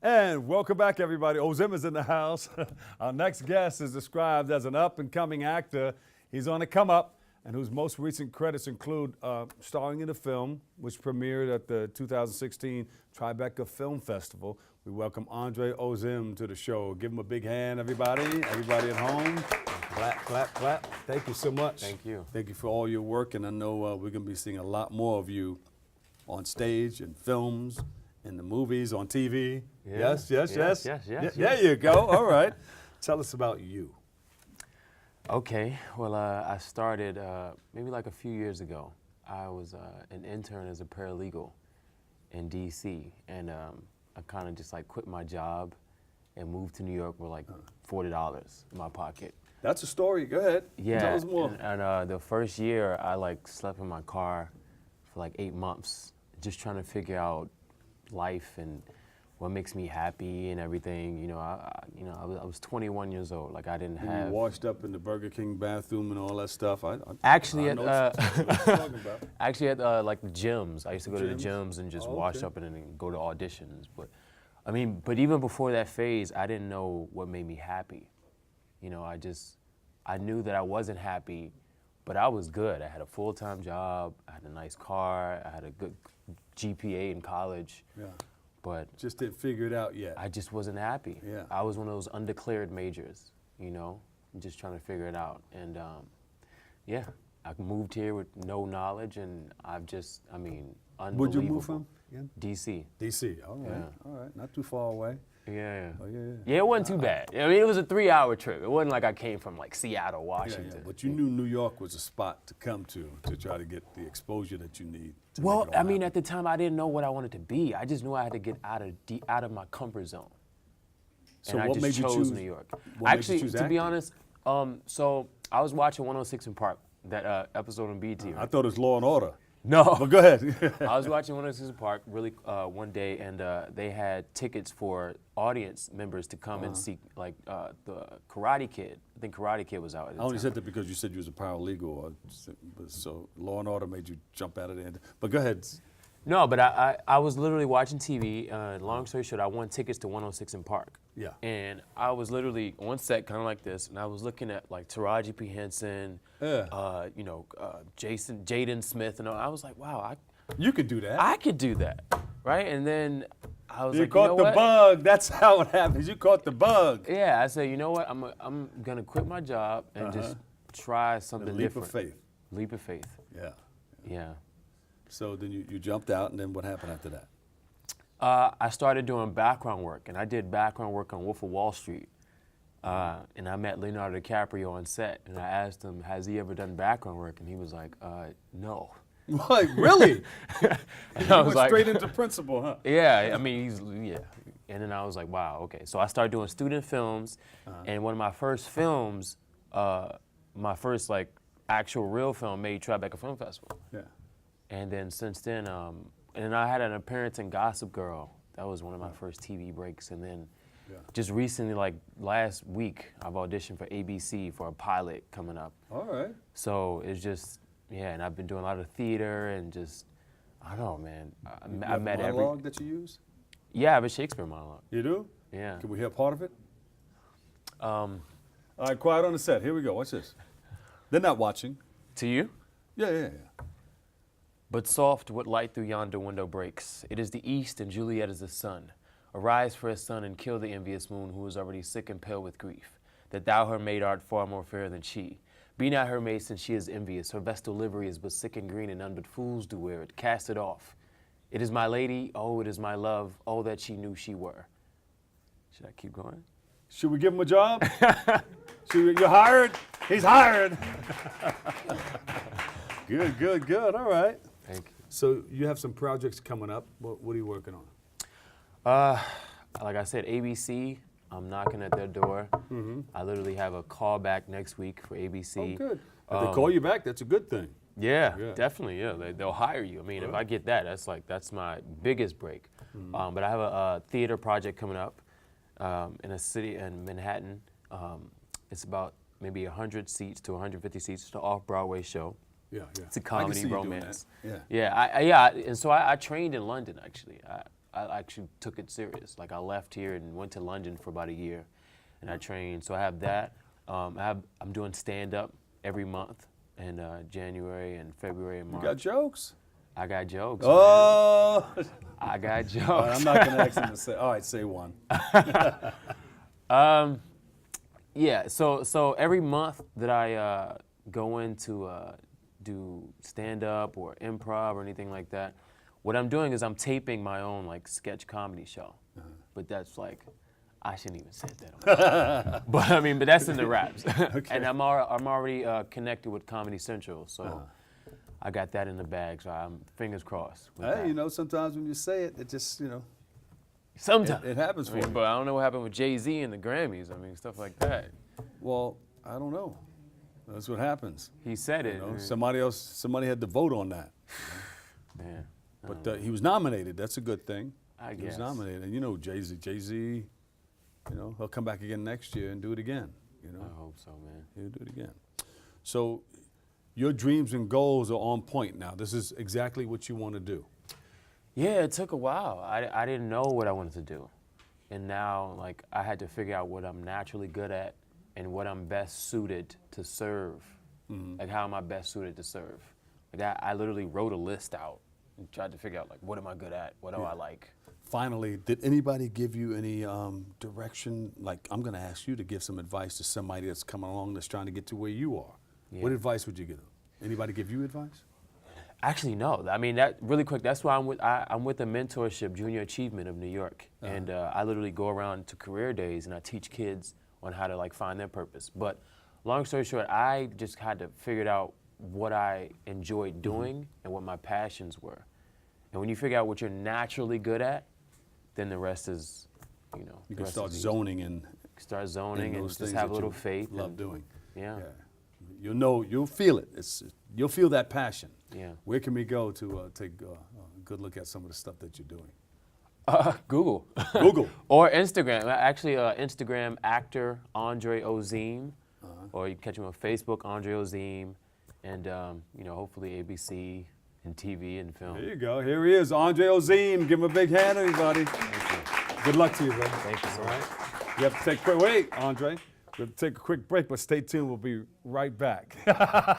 And welcome back, everybody. Ozim is in the house. Our next guest is described as an up-and-coming actor. He's on the come-up, and whose most recent credits include starring in a film, which premiered at the 2016 Tribeca Film Festival. We welcome Andre Ozim to the show. Give him a big hand, everybody. Everybody at home. Clap, clap, clap. Thank you so much. Thank you. Thank you for all your work, and I know we're going to be seeing a lot more of you on stage, in films, in the movies, on TV. Yeah. Yes. Yes. There you go. All right. Tell us about you. Okay. Well, I started maybe like a few years ago. I was an intern as a paralegal in D.C. and I kind of just like quit my job and moved to New York with like $40 in my pocket. That's a story. Go ahead. Yeah. Tell us more. And the first year, I like slept in my car for like 8 months, just trying to figure out life and what makes me happy and everything. You know, I was 21 years old. Like I didn't have. You washed up in the Burger King bathroom and all that stuff. Actually, I know what you're talking about. Actually, at like the gyms, I used to go to the gyms and just wash up and go to auditions. But I mean, but even before that phase, I didn't know what made me happy. You know, I knew that I wasn't happy, but I was good. I had a full-time job. I had a nice car. I had a good GPA in college. Yeah. But just didn't figure it out yet. I just wasn't happy. Yeah. I was one of those undeclared majors, you know, just trying to figure it out. And yeah, I moved here with no knowledge, and unbelievable. Where'd you move from? Again? DC. DC. All right. Yeah. All right. Not too far away. Yeah. Oh, yeah. Yeah, it wasn't too bad. I mean, it was a 3-hour trip. It wasn't like I came from like Seattle, Washington. Yeah. But you knew New York was a spot to come to try to get the exposure that you need. Well, I mean, at the time, I didn't know what I wanted to be. I just knew I had to get out of my comfort zone. So and what I just made you chose choose New York? Actually, to be honest, so I was watching 106 in Park, that episode on BET. I thought it was Law and Order. No. But go ahead. I was watching 106 in Park really one day, and they had tickets for audience members to come and see like the Karate Kid. I think Karate Kid was out at the I only time. said that because you said you was a paralegal, so Law and Order made you jump out of there. But go ahead. No, but I was literally watching TV. Long story short, I won tickets to 106 in Park. Yeah. And I was literally on set, kind of like this, and I was looking at like Taraji P. Henson, Jaden Smith, and all. I was like, wow, you could do that. I could do that, right? And then I was you like, caught you know the what? bug. That's how it happens. You caught the bug. Yeah, I said, you know what? I'm gonna quit my job and just try something different. Leap of faith. Leap of faith. Yeah. So then you jumped out, and then what happened after that? I started doing background work, and I did background work on Wolf of Wall Street. And I met Leonardo DiCaprio on set, and I asked him, has he ever done background work? And he was like, no. What, really? I was like, straight into principal, huh? Yeah, I mean, And then I was like, wow, okay. So I started doing student films, and one of my first films, my first like actual real film made Tribeca Film Festival. Yeah. And then since then, and I had an appearance in Gossip Girl. That was one of my first TV breaks. And then just recently, like last week, I've auditioned for ABC for a pilot coming up. All right. So it's just, and I've been doing a lot of theater and just, I don't know, man. I met every monologue that you use? Yeah, I have a Shakespeare monologue. You do? Yeah. Can we hear part of it? All right, quiet on the set. Here we go. Watch this. They're not watching. To you? Yeah. But soft what light through yonder window breaks. It is the east and Juliet is the sun. Arise for a sun and kill the envious moon who is already sick and pale with grief. That thou her maid art far more fair than she. Be not her maid since she is envious. Her vestal livery is but sick and green and none but fools do wear it. Cast it off. It is my lady, oh it is my love, oh that she knew she were. Should I keep going? Should we give him a job? You're hired? He's hired. Good. All right. Thank you. So you have some projects coming up. What are you working on? Like I said, ABC, I'm knocking at their door. Mm-hmm. I literally have a call back next week for ABC. Oh, good. If they call you back, that's a good thing. Yeah, definitely. Yeah, they'll hire you. I mean, if I get that, that's my biggest break. Mm-hmm. But I have a theater project coming up in a city in Manhattan. It's about maybe 100 seats to 150 seats. It's an off-Broadway show. Yeah. It's a comedy romance. Yeah. Yeah. And so I trained in London actually. I actually took it serious. Like I left here and went to London for about a year, and I trained. So I have that. I'm doing stand-up every month in January and February and March. You got jokes? I got jokes. Oh! Man. I got jokes. All right, I'm not going to ask him to say. All right, say one. Yeah. So every month that I go in to do stand-up or improv or anything like that, what I'm doing is I'm taping my own like sketch comedy show. But that's like, I shouldn't even say that. But that's in the raps. Okay. And I'm already connected with Comedy Central, so I got that in the bag. So I'm fingers crossed. With Hey, that. you know, sometimes when you say it, it just, you know, Sometimes it happens for you. But I don't know what happened with Jay-Z and the Grammys. I mean, stuff like that. Well, I don't know. That's what happens. He said it. You know, somebody had to vote on that. Man. But he was nominated. That's a good thing. I He was guess. nominated. And you know, Jay-Z, you know, he'll come back again next year and do it again. You know, I hope so, man. he'll do it again. So your dreams and goals are on point now. This is exactly what you want to do. Yeah, it took a while. I didn't know what I wanted to do. And now, like, I had to figure out what I'm naturally good at and what I'm best suited to serve. Like, how am I best suited to serve? Like, I literally wrote a list out and tried to figure out, like, what am I good at? What do I like? Finally, did anybody give you any direction? Like, I'm going to ask you to give some advice to somebody that's coming along that's trying to get to where you are. Yeah. What advice would you give them? Anybody give you advice? Actually, no. I mean, that really quick. That's why I'm with the mentorship, Junior Achievement of New York, and I literally go around to career days and I teach kids on how to like find their purpose. But long story short, I just had to figure out what I enjoyed doing and what my passions were. And when you figure out what you're naturally good at, then the rest is, you know, You the can rest start is easy. zoning and Start zoning and those just things have a that little you faith. love and- doing. Yeah. You'll know, you'll feel it. You'll feel that passion. Yeah. Where can we go to take a good look at some of the stuff that you're doing? Google. Google. Or Instagram. Actually, Instagram actor Andre Ozim. Or you can catch him on Facebook, Andre Ozim. And, you know, hopefully ABC and TV and film. There you go. Here he is, Andre Ozim. Give him a big hand, everybody. Good luck to you, brother. Thank you so much. You have to take a quick, wait, Andre. We have to take a quick break, but stay tuned. We'll be right back.